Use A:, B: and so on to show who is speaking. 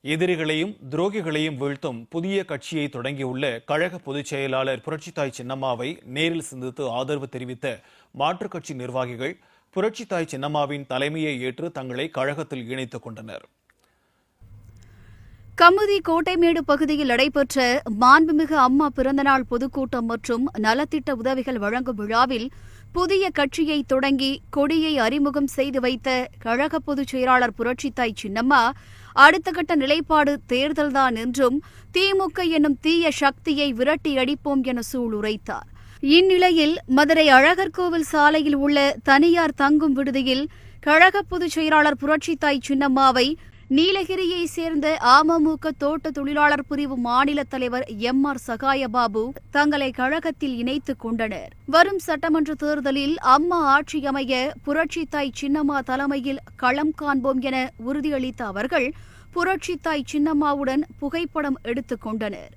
A: எதிரிகளையும் துரோகிகளையும் வீழ்த்தும் புதிய கட்சியை தொடங்கியுள்ள கழக பொதுச் செயலாளர் புரட்சித்தாய் சின்னம்மாவை நேரில் சந்தித்து ஆதரவு தெரிவித்த மாற்றுக் கட்சி நிர்வாகிகள் புரட்சித்தாய் சின்னம்மாவின் தலைமையை ஏற்று தங்களை கழகத்தில் இணைத்துக் கொண்டனர்.
B: கமுதி கோட்டைமேடு பகுதியில் நடைபெற்ற மாண்புமிகு அம்மா பிறந்தநாள் பொதுக்கூட்டம் மற்றும் நலத்திட்ட உதவிகள் வழங்கும் விழாவில் புதிய கட்சியை தொடங்கி கொடியை அறிமுகம் செய்து வைத்த கழக பொதுச் செயலாளர் புரட்சித்தாய் சின்னம்மா அடுத்த கட்ட நிலைப்பாடு தேர்தல்தான் என்றும் திமுக என்னும் தீய சக்தியை விரட்டி அடிப்போம் என சூளுரைத்தார். இந்நிலையில் மதுரை அழகர் கோவில் சாலையில் உள்ள தனியார் தங்கும் விடுதியில் கழக பொதுச் செயலாளர் புரட்சித்தாய் சின்னம்மாவை நீலகிரியைச் சேர்ந்த அமமுக தோட்ட தொழிலாளர் பிரிவு மாநில தலைவர் எம்.ஆர். சகாயபாபு தங்களை கழகத்தில் இணைத்துக் கொண்டனர். வரும் சட்டமன்ற தேர்தலில் அம்மா ஆட்சி அமைய புரட்சித்தாய் சின்னம்மா தலைமையில் களம் காண்போம் என உறுதியளித்த அவர்கள் புரட்சித்தாய் சின்னம்மாவுடன் புகைப்படம் எடுத்துக் கொண்டனர்.